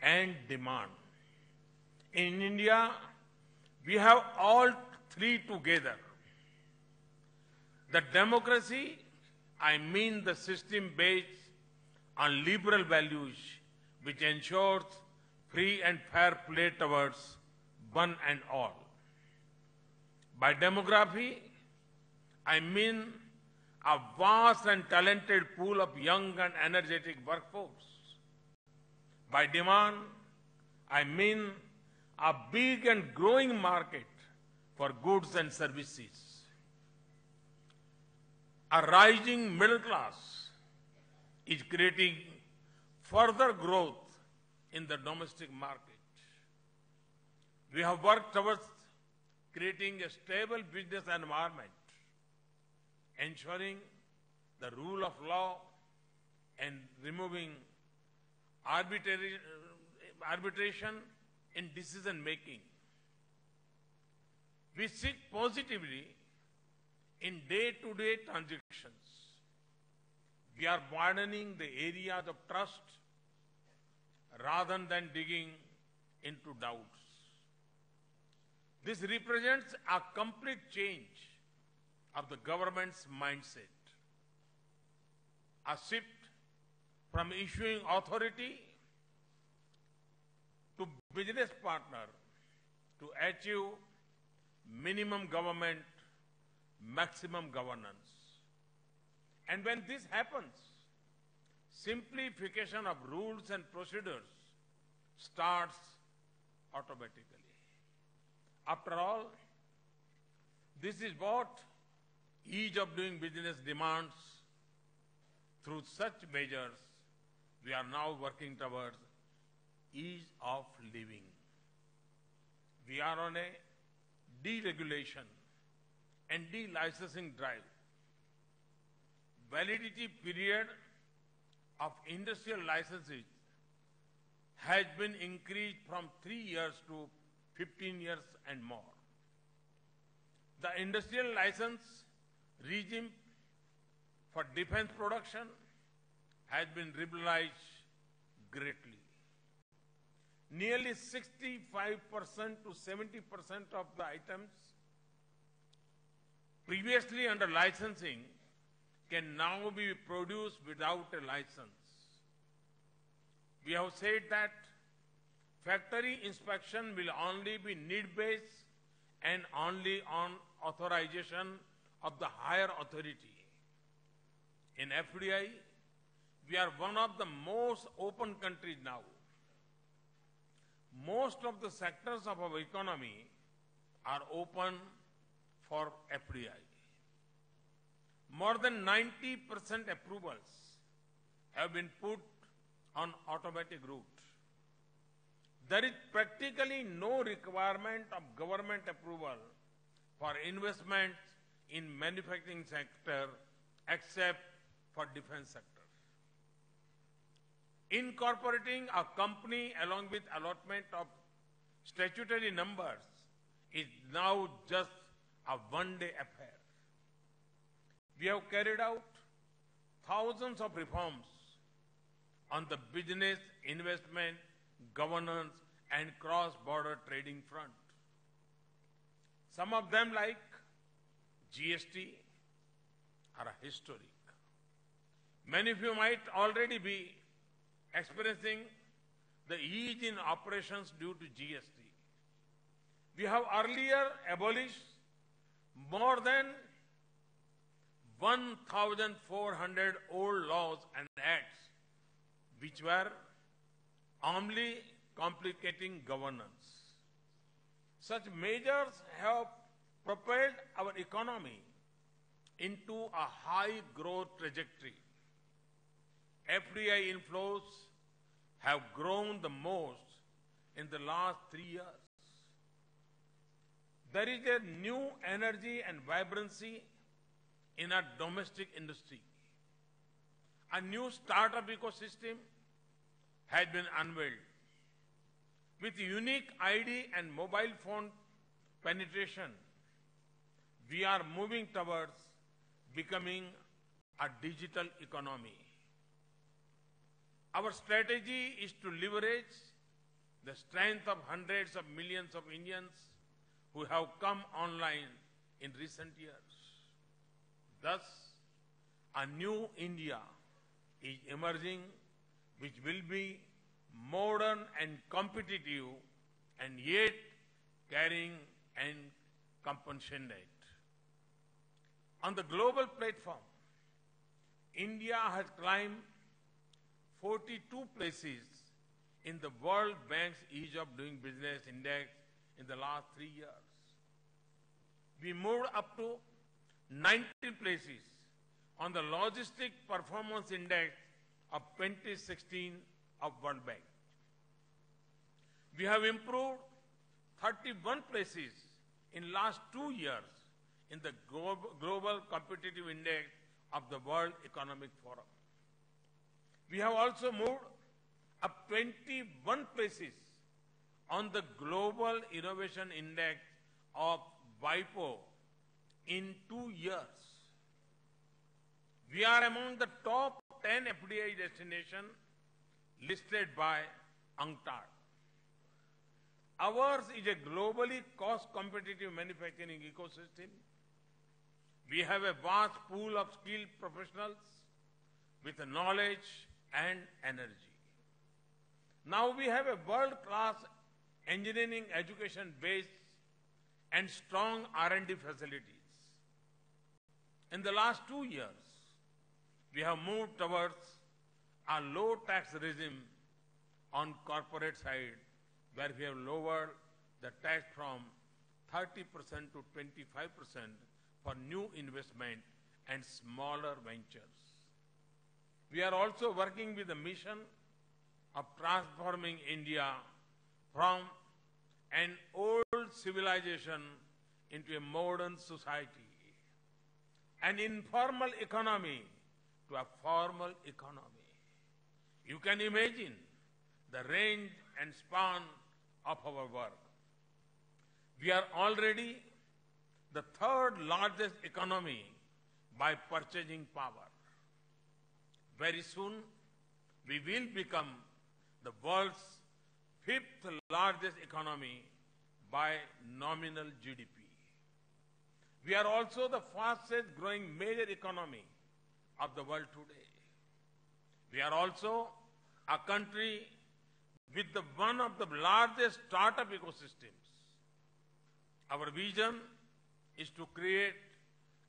and demand. In India, we have all three together. The democracy, I mean the system based on liberal values, which ensures free and fair play towards one and all. By demography, I mean a vast and talented pool of young and energetic workforce. By demand, I mean a big and growing market for goods and services. A rising middle class is creating further growth in the domestic market. We have worked towards creating a stable business environment, ensuring the rule of law and removing arbitration in decision making. We seek positively in day-to-day transactions. We are widening the areas of trust rather than digging into doubts. This represents a complete change of the government's mindset, a shift from issuing authority to business partner to achieve minimum government, maximum governance. And when this happens, simplification of rules and procedures starts automatically. After all, this is what ease of doing business demands. Through such measures, we are now working towards ease of living. We are on a deregulation and de-licensing drive. Validity period of industrial licenses has been increased from 3 years to 15 years and more. The industrial license regime for defense production has been liberalized greatly. Nearly 65% to 70% of the items previously under licensing can now be produced without a license. We have said that factory inspection will only be need-based and only on authorization of the higher authority. In FDI, we are one of the most open countries now. Most of the sectors of our economy are open for FDI. More than 90% approvals have been put on automatic route. There is practically no requirement of government approval for investments in manufacturing sector except for defense sector. Incorporating a company along with allotment of statutory numbers is now just a one-day affair. We have carried out thousands of reforms on the business, investment, governance, and cross-border trading front. Some of them, like GST, are historic. Many of you might already be experiencing the ease in operations due to GST. We have earlier abolished more than 1,400 old laws and acts which were only complicating governance. Such measures have propelled our economy into a high growth trajectory. FDI inflows have grown the most in the last 3 years. There is a new energy and vibrancy in our domestic industry. A new startup ecosystem has been unveiled. With unique ID and mobile phone penetration, we are moving towards becoming a digital economy. Our strategy is to leverage the strength of hundreds of millions of Indians who have come online in recent years. Thus, a new India is emerging which will be modern and competitive and yet caring and compassionate. On the global platform, India has climbed 42 places in the World Bank's Ease of Doing Business Index in the last 3 years. We moved up to 90 places on the Logistic Performance Index of 2016 of World Bank. We have improved 31 places in last 2 years in the Global Competitive Index of the World Economic Forum. We have also moved up 21 places on the Global Innovation Index of WIPO in 2 years. We are among the top 10 FDI destinations listed by UNCTAD. Ours is a globally cost-competitive manufacturing ecosystem. We have a vast pool of skilled professionals with knowledge and energy. Now we have a world-class engineering education base and strong R&D facilities. In the last 2 years, we have moved towards a low-tax regime on corporate side, where we have lowered the tax from 30% to 25% for new investment and smaller ventures. We are also working with the mission of transforming India from an old civilization into a modern society, an informal economy to a formal economy. You can imagine the range and span of our work. We are already the third largest economy by purchasing power. Very soon, we will become the world's fifth largest economy by nominal GDP. We are also the fastest growing major economy of the world today. We are also a country with one of the largest startup ecosystems. Our vision is to create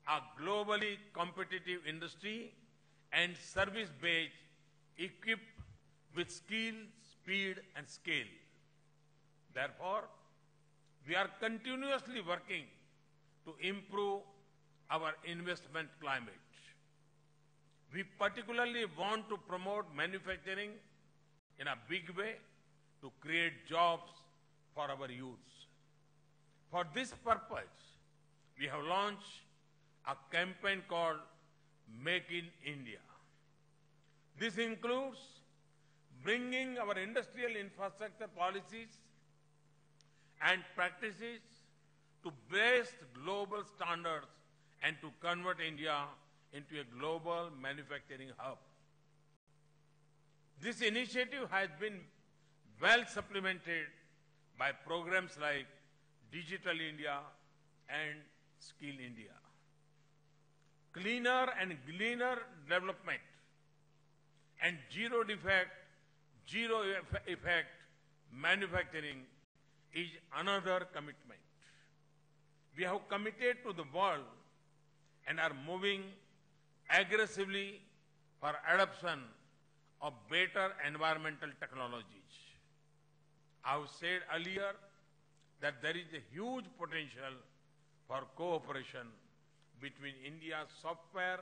a globally competitive industry and service base equipped with skill, speed, and scale. Therefore, we are continuously working to improve our investment climate. We particularly want to promote manufacturing in a big way to create jobs for our youths. For this purpose, we have launched a campaign called Make in India. This includes bringing our industrial infrastructure policies and practices to best global standards and to convert India into a global manufacturing hub. This initiative has been well supplemented by programs like Digital India and Skill India. Cleaner and greener development and zero defect, zero effect manufacturing is another commitment. We have committed to the world and are moving aggressively for adoption of better environmental technologies. I have said earlier that there is a huge potential for cooperation between India's software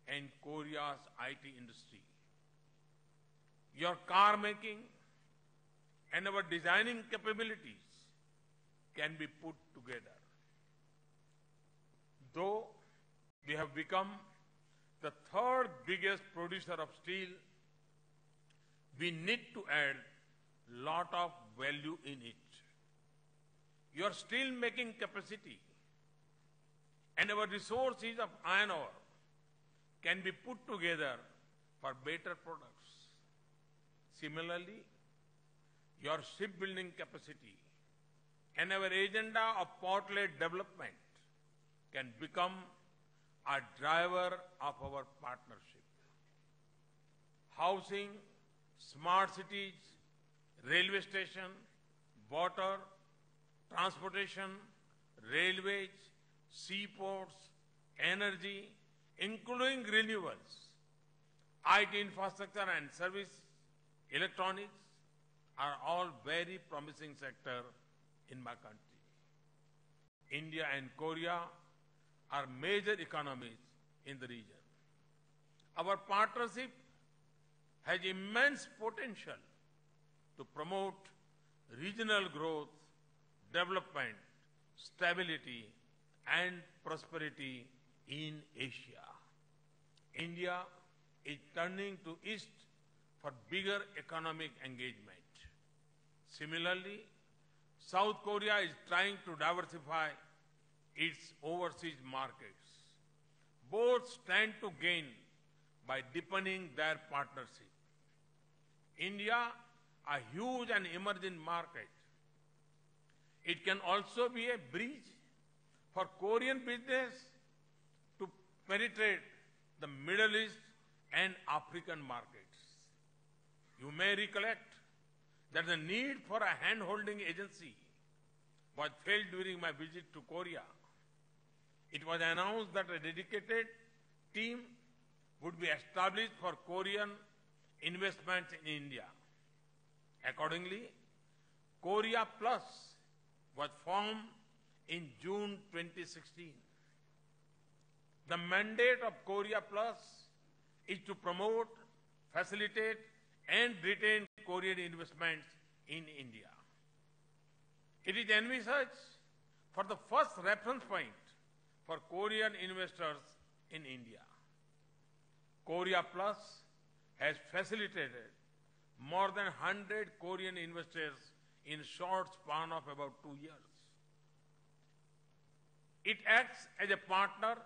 and Korea's IT industry. Your car making and our designing capabilities can be put together. Though we have become the third biggest producer of steel, we need to add a lot of value in it. Your steel making capacity and our resources of iron ore can be put together for better products. Similarly, your shipbuilding capacity and our agenda of port-led development can become a driver of our partnership. Housing, smart cities, railway station, water, transportation, railways, seaports, energy, including renewables, IT infrastructure and service, electronics are all very promising sector in my country. India and Korea are major economies in the region. Our partnership has immense potential to promote regional growth, development, stability, and prosperity in Asia. India is turning to East for bigger economic engagement. Similarly, South Korea is trying to diversify its overseas markets. Both stand to gain by deepening their partnership. India, a huge and emerging market, it can also be a bridge for Korean business to penetrate the Middle East and African markets. You may recollect that the need for a hand-holding agency was felt during my visit to Korea. It was announced that a dedicated team would be established for Korean investments in India. Accordingly, Korea Plus was formed in June 2016. The mandate of Korea Plus is to promote, facilitate, and retain Korean investments in India. It is envisaged for the first reference point for Korean investors in India. Korea Plus has facilitated more than 100 Korean investors in a short span of about 2 years. It acts as a partner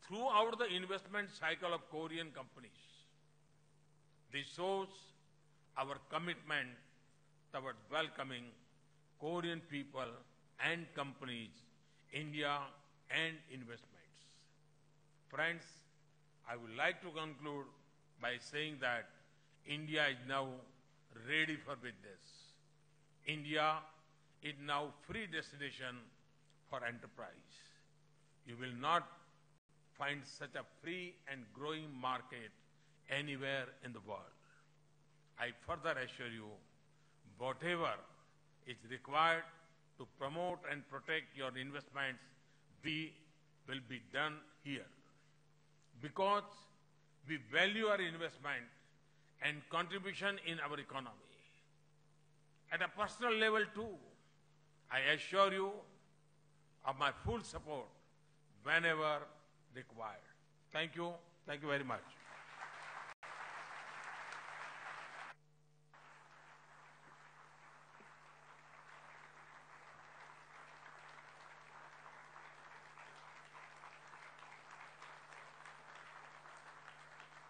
throughout the investment cycle of Korean companies. This shows our commitment towards welcoming Korean people and companies, India and investments. Friends, I would like to conclude by saying that India is now ready for business. India is now free destination for enterprise. You will not find such a free and growing market anywhere in the world. I further assure you, whatever is required to promote and protect your investments, will be done here. Because we value our investment and contribution in our economy. At a personal level too, I assure you of my full support whenever required. Thank you. Thank you very much.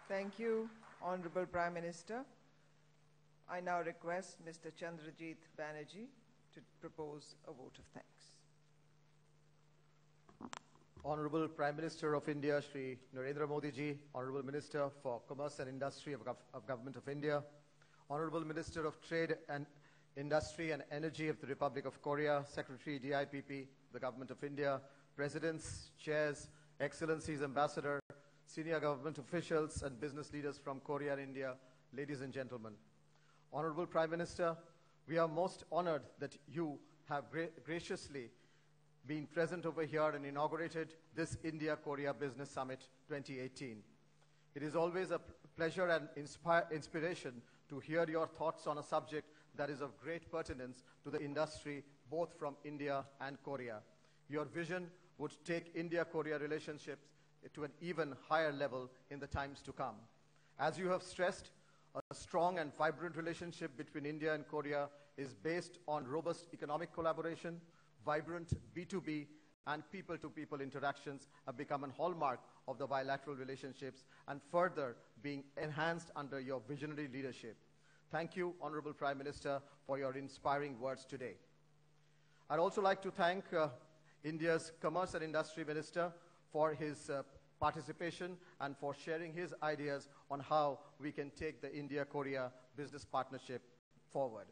Thank you, Honorable Prime Minister. I now request Mr. Chandrajit Banerjee to propose a vote of thanks. Honorable Prime Minister of India, Shri Narendra Modi ji, Honorable Minister for Commerce and Industry of Government of India, Honorable Minister of Trade and Industry and Energy of the Republic of Korea, Secretary DIPP, the Government of India, Presidents, Chairs, Excellencies, Ambassador, senior government officials and business leaders from Korea and India, ladies and gentlemen. Honorable Prime Minister, we are most honored that you have graciously been present over here and inaugurated this India-Korea Business Summit 2018. It is always a pleasure and inspiration to hear your thoughts on a subject that is of great pertinence to the industry, both from India and Korea. Your vision would take India-Korea relationships to an even higher level in the times to come. As you have stressed, a strong and vibrant relationship between India and Korea is based on robust economic collaboration. Vibrant B2B and people-to-people interactions have become a hallmark of the bilateral relationships and further being enhanced under your visionary leadership. Thank you, Honorable Prime Minister, for your inspiring words today. I'd also like to thank India's Commerce and Industry Minister for his participation and for sharing his ideas on how we can take the India-Korea business partnership forward.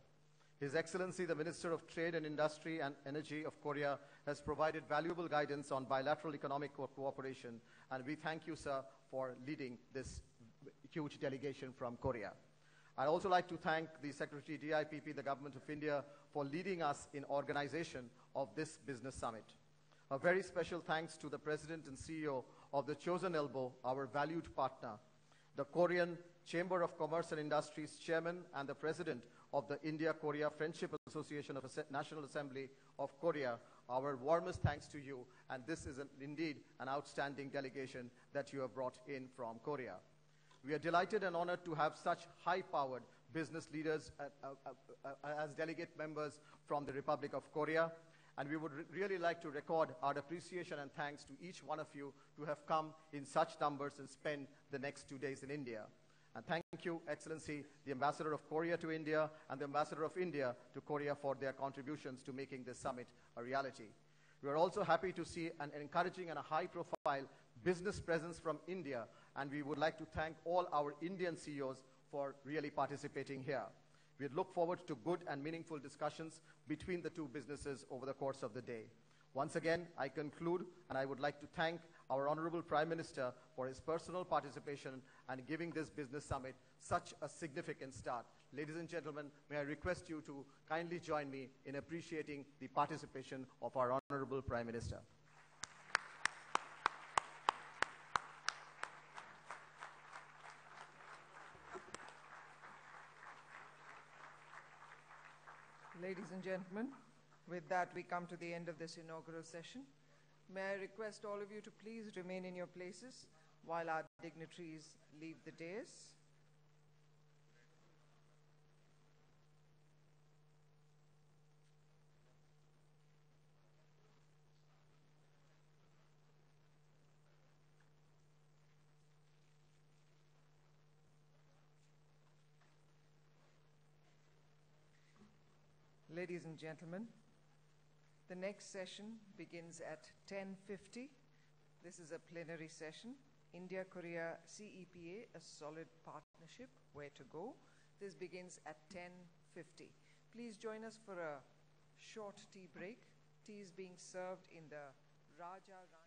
His Excellency, the Minister of Trade and Industry and Energy of Korea, has provided valuable guidance on bilateral economic cooperation, and we thank you, sir, for leading this huge delegation from Korea. I'd also like to thank the Secretary DIPP, the Government of India, for leading us in organization of this business summit. A very special thanks to the President and CEO of the Chosen Elbow, our valued partner, the Korean Chamber of Commerce and Industries Chairman and the President of the India-Korea Friendship Association of National Assembly of Korea. Our warmest thanks to you, and this is indeed an outstanding delegation that you have brought in from Korea. We are delighted and honored to have such high-powered business leaders as delegate members from the Republic of Korea, and we would really like to record our appreciation and thanks to each one of you to have come in such numbers and spend the next 2 days in India. And thank you, Excellency, the Ambassador of Korea to India and the Ambassador of India to Korea for their contributions to making this summit a reality. We are also happy to see an encouraging and a high-profile business presence from India, and we would like to thank all our Indian CEOs for really participating here. We look forward to good and meaningful discussions between the two businesses over the course of the day. Once again, I conclude, and I would like to thank our Honorable Prime Minister for his personal participation and giving this business summit such a significant start. Ladies and gentlemen, may I request you to kindly join me in appreciating the participation of our Honorable Prime Minister. Ladies and gentlemen, with that we come to the end of this inaugural session. May I request all of you to please remain in your places while our dignitaries leave the dais. Ladies and gentlemen, the next session begins at 10:50. This is a plenary session. India-Korea CEPA, a solid partnership, where to go. This begins at 10:50. Please join us for a short tea break. Tea is being served in the Raja Rani.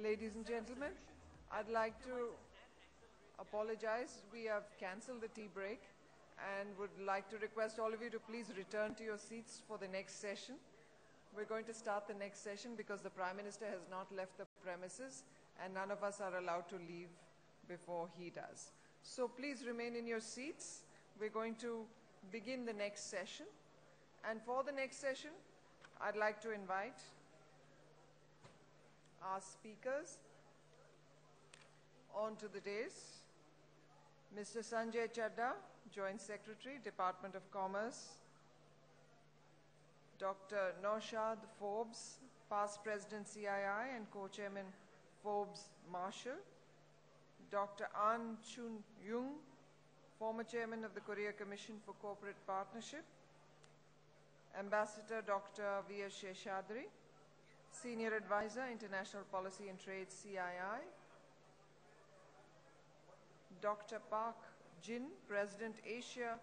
Ladies and gentlemen, I'd like to apologize. We have cancelled the tea break and would like to request all of you to please return to your seats for the next session. We're going to start the next session because the Prime Minister has not left the premises and none of us are allowed to leave before he does. So please remain in your seats. We're going to begin the next session. And for the next session, I'd like to invite our speakers onto the dais. Mr. Sanjay Chadda, Joint Secretary, Department of Commerce. Dr. Naushad Forbes, past President CII and Co-Chairman Forbes Marshall. Dr. An Chun Yung, former Chairman of the Korea Commission for Corporate Partnership. Ambassador Dr. V.S. Sheshadri, Senior Advisor, International Policy and Trade, CII. Dr. Park Jin, President, Asia